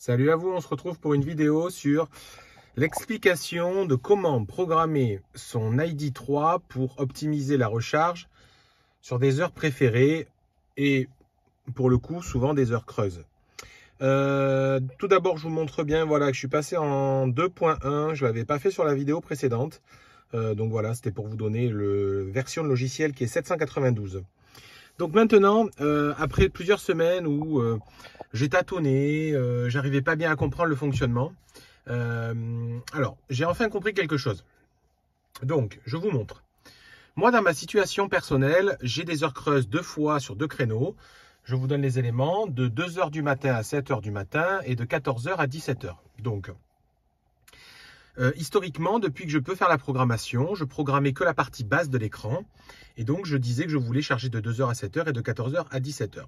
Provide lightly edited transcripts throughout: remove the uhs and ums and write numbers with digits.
Salut à vous, on se retrouve pour une vidéo sur l'explication de comment programmer son ID3 pour optimiser la recharge sur des heures préférées et pour le coup souvent des heures creuses. Tout d'abord je vous montre bien voilà, que je suis passé en 2.1, je ne l'avais pas fait sur la vidéo précédente. Donc voilà, c'était pour vous donner la version de logiciel qui est 792. Donc maintenant, après plusieurs semaines où j'ai tâtonné, j'arrivais pas bien à comprendre le fonctionnement, alors j'ai enfin compris quelque chose. Donc je vous montre. Moi dans ma situation personnelle, j'ai des heures creuses 2 fois sur 2 créneaux. Je vous donne les éléments de 2 h du matin à 7 h du matin et de 14 h à 17 h. Donc historiquement, depuis que je peux faire la programmation, je programmais que la partie basse de l'écran. Et donc, je disais que je voulais charger de 2 h à 7 h et de 14 h à 17 h.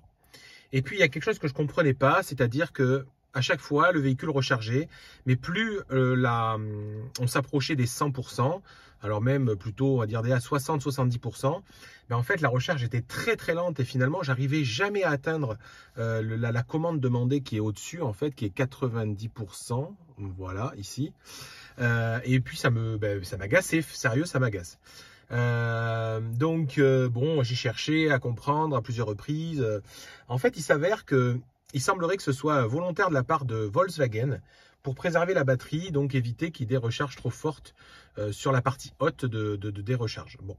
Et puis, il y a quelque chose que je ne comprenais pas, c'est-à-dire que à chaque fois, le véhicule rechargeait, mais plus on s'approchait des 100%, alors même plutôt, on va dire, à 60-70%, ben en fait, la recharge était très très lente et finalement, j'arrivais jamais à atteindre la commande demandée qui est au-dessus, en fait, qui est 90%, voilà, ici. Et puis, ça m'agaçait, sérieux, ça m'agace. Bon, j'ai cherché à comprendre à plusieurs reprises. En fait, il semblerait que ce soit volontaire de la part de Volkswagen pour préserver la batterie, donc éviter qu'il y ait des recharges trop fortes sur la partie haute des recharges. Bon.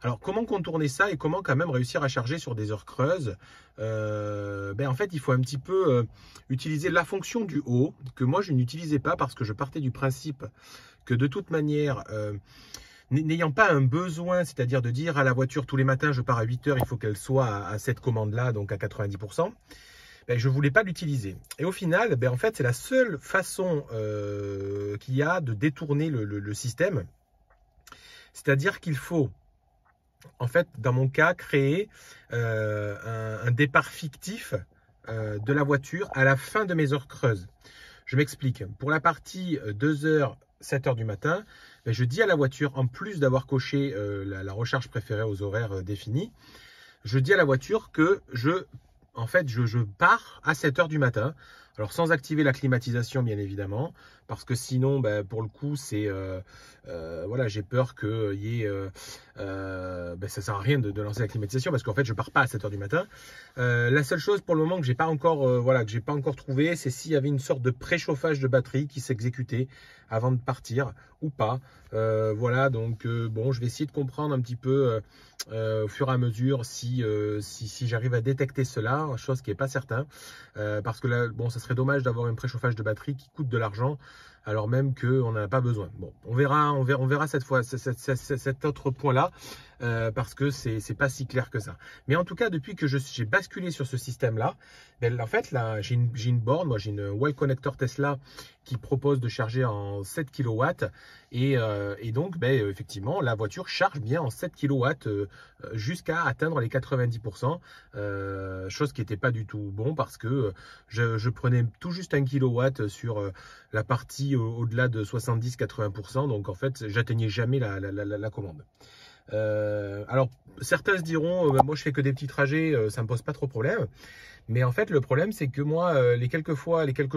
Alors, comment contourner ça et comment quand même réussir à charger sur des heures creuses? En fait, il faut un petit peu utiliser la fonction du haut, que moi je n'utilisais pas parce que je partais du principe que de toute manière, n'ayant pas un besoin, c'est-à-dire de dire à la voiture tous les matins je pars à 8 h, il faut qu'elle soit à cette commande-là, donc à 90%, je ne voulais pas l'utiliser. Et au final, en fait, c'est la seule façon qu'il y a de détourner le système. C'est-à-dire qu'il faut, en fait, dans mon cas, créer un départ fictif de la voiture à la fin de mes heures creuses. Je m'explique. Pour la partie 2 h, 7 h du matin, je dis à la voiture, en plus d'avoir coché la recharge préférée aux horaires définis, je dis à la voiture que je pars à 7 h du matin. Alors sans activer la climatisation bien évidemment, parce que sinon pour le coup c'est voilà, j'ai peur que ça sert à rien de lancer la climatisation parce qu'en fait je pars pas à 7 h du matin. La seule chose pour le moment que j'ai pas encore trouvé, c'est s'il y avait une sorte de préchauffage de batterie qui s'exécutait avant de partir ou pas. Voilà, donc bon, je vais essayer de comprendre un petit peu au fur et à mesure si j'arrive à détecter cela, chose qui n'est pas certain, parce que là, bon, ça serait dommage d'avoir un préchauffage de batterie qui coûte de l'argent alors même qu'on n'en a pas besoin. Bon, on verra cette fois cet autre point-là, parce que c'est pas si clair que ça. Mais en tout cas, depuis que j'ai basculé sur ce système-là, en fait, là, j'ai une borne, moi j'ai une Well Connector Tesla qui propose de charger en 7 kW et donc effectivement la voiture charge bien en 7 kW jusqu'à atteindre les 90%, chose qui n'était pas du tout bon parce que je prenais tout juste 1 kW sur la partie au-delà de 70-80%, donc en fait j'atteignais jamais la commande. Alors certains se diront moi je fais que des petits trajets, ça me pose pas trop de problème. Mais en fait, le problème, c'est que moi, les quelques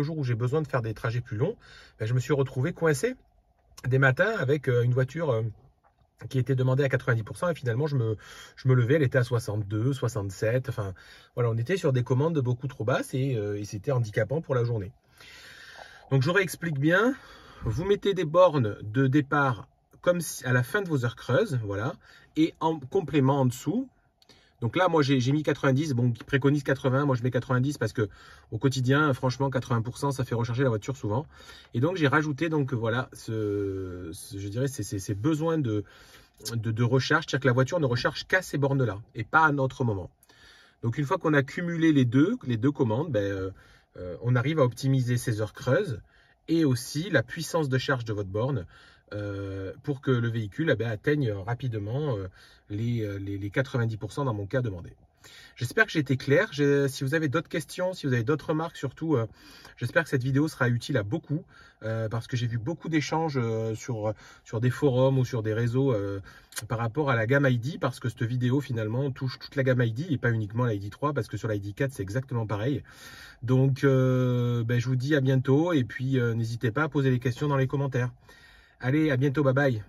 jours où j'ai besoin de faire des trajets plus longs, je me suis retrouvé coincé des matins avec une voiture qui était demandée à 90% et finalement, je me levais, elle était à 62, 67. Enfin, voilà, on était sur des commandes beaucoup trop basses et c'était handicapant pour la journée. Donc, je réexplique bien. Vous mettez des bornes de départ comme à la fin de vos heures creuses, voilà, et en complément en dessous. Donc là, moi, j'ai mis 90, bon, qui préconise 80, moi je mets 90 parce que au quotidien, franchement, 80%, ça fait recharger la voiture souvent. Et donc, j'ai rajouté, donc voilà, je dirais, ces besoins de recharge, c'est-à-dire que la voiture ne recharge qu'à ces bornes-là et pas à un autre moment. Donc, une fois qu'on a cumulé les deux commandes, on arrive à optimiser ces heures creuses et aussi la puissance de charge de votre borne pour que le véhicule atteigne rapidement les 90% dans mon cas demandé. J'espère que j'ai été clair. Si vous avez d'autres questions, si vous avez d'autres remarques, surtout, j'espère que cette vidéo sera utile à beaucoup, parce que j'ai vu beaucoup d'échanges sur des forums ou sur des réseaux par rapport à la gamme ID, parce que cette vidéo finalement touche toute la gamme ID et pas uniquement l'ID 3, parce que sur l'ID 4 c'est exactement pareil. Donc je vous dis à bientôt et puis n'hésitez pas à poser les questions dans les commentaires. Allez, à bientôt, bye bye.